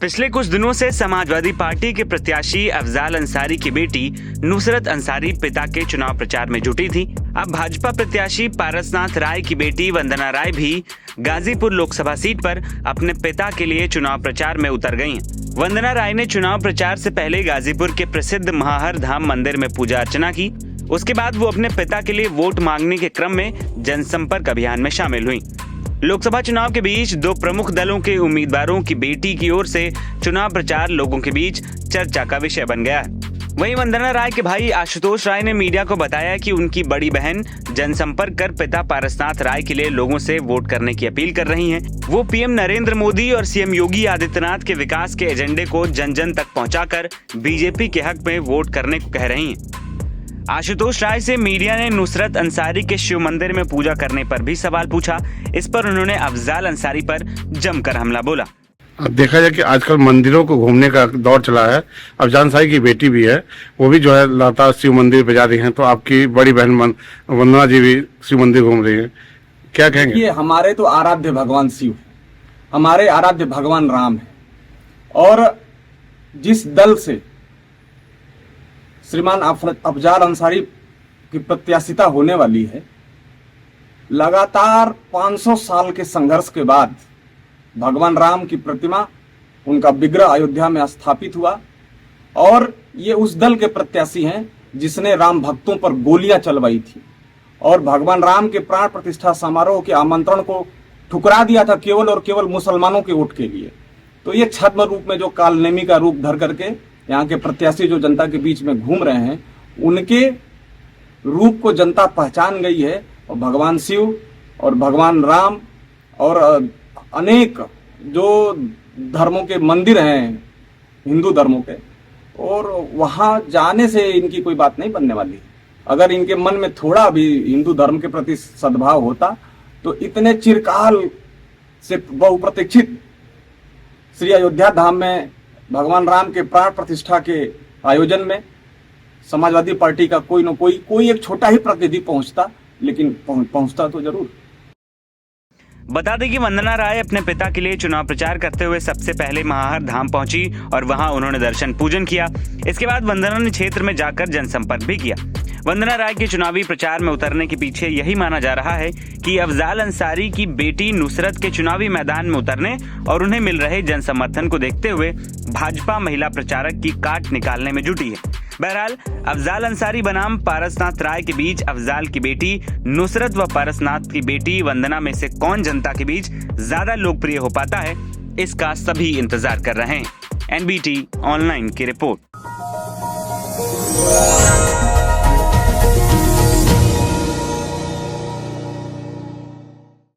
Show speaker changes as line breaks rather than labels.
पिछले कुछ दिनों से समाजवादी पार्टी के प्रत्याशी अफजाल अंसारी की बेटी नुसरत अंसारी पिता के चुनाव प्रचार में जुटी थी। अब भाजपा प्रत्याशी पारसनाथ राय की बेटी वंदना राय भी गाजीपुर लोकसभा सीट पर अपने पिता के लिए चुनाव प्रचार में उतर गई हैं। वंदना राय ने चुनाव प्रचार से पहले गाजीपुर के प्रसिद्ध महाहर धाम मंदिर में पूजा अर्चना की। उसके बाद वो अपने पिता के लिए वोट मांगने के क्रम में जनसंपर्क अभियान में शामिल हुई। लोकसभा चुनाव के बीच दो प्रमुख दलों के उम्मीदवारों की बेटी की ओर से चुनाव प्रचार लोगों के बीच चर्चा का विषय बन गया है। वहीं वंदना राय के भाई आशुतोष राय ने मीडिया को बताया कि उनकी बड़ी बहन जनसंपर्क कर पिता पारसनाथ राय के लिए लोगों से वोट करने की अपील कर रही हैं। वो पीएम नरेंद्र मोदी और सीएम योगी आदित्यनाथ के विकास के एजेंडे को जन जन तक पहुंचाकर बीजेपी के हक में वोट करने को कह रही हैं। आशुतोष राय से मीडिया ने नुसरत अंसारी के शिव मंदिर में पूजा करने पर भी सवाल पूछा। इस पर उन्होंने अफजाल अंसारी पर जमकर हमला बोला।
अब देखा जाए कि आजकल मंदिरों को घूमने का दौर चला है। अफजाल अंसारी की बेटी भी है, वो भी जो है लगातार शिव मंदिर पे जा रही हैं, तो आपकी बड़ी बहन वंदना जी भी शिव मंदिर घूम रही है, क्या कहेंगे?
ये हमारे तो आराध्य भगवान शिव, हमारे आराध्य भगवान राम है, और जिस दल से श्रीमान अफजाल अंसारी की प्रत्याशिता होने वाली है, लगातार 500 साल के संघर्ष के बाद भगवान राम की प्रतिमा, उनका विग्रह अयोध्या में स्थापित हुआ, और ये उस दल के प्रत्याशी हैं जिसने राम भक्तों पर गोलियां चलवाई थी और भगवान राम के प्राण प्रतिष्ठा समारोह के आमंत्रण को ठुकरा दिया था केवल और केवल मुसलमानों के वोट के लिए। तो ये छद्म रूप में जो कालनेमी का रूप धर करके यहाँ के प्रत्याशी जो जनता के बीच में घूम रहे हैं, उनके रूप को जनता पहचान गई है। और भगवान शिव और भगवान राम और अनेक जो धर्मों के मंदिर हैं, हिंदू धर्मों के, और वहाँ जाने से इनकी कोई बात नहीं बनने वाली। अगर इनके मन में थोड़ा भी हिंदू धर्म के प्रति सद्भाव होता तो इतने चिरकाल से बहुप्रतीक्षित श्री अयोध्या धाम में भगवान राम के प्राण प्रतिष्ठा के आयोजन में समाजवादी पार्टी का कोई एक छोटा ही प्रतिनिधि पहुंचता, लेकिन पहुंचता तो जरूर।
बता दें कि वंदना राय अपने पिता के लिए चुनाव प्रचार करते हुए सबसे पहले महाहर धाम पहुंची और वहां उन्होंने दर्शन पूजन किया। इसके बाद वंदना ने क्षेत्र में जाकर जनसंपर्क भी किया। वंदना राय के चुनावी प्रचार में उतरने के पीछे यही माना जा रहा है कि अफजाल अंसारी की बेटी नुसरत के चुनावी मैदान में उतरने और उन्हें मिल रहे जन समर्थन को देखते हुए भाजपा महिला प्रचारक की काट निकालने में जुटी है। बहरहाल अफजाल अंसारी बनाम पारसनाथ राय के बीच अफजाल की बेटी नुसरत व पारसनाथ की बेटी वंदना में से कौन जनता के बीच ज्यादा लोकप्रिय हो पाता है, इसका सभी इंतजार कर रहे हैं। NBT ऑनलाइन की रिपोर्ट।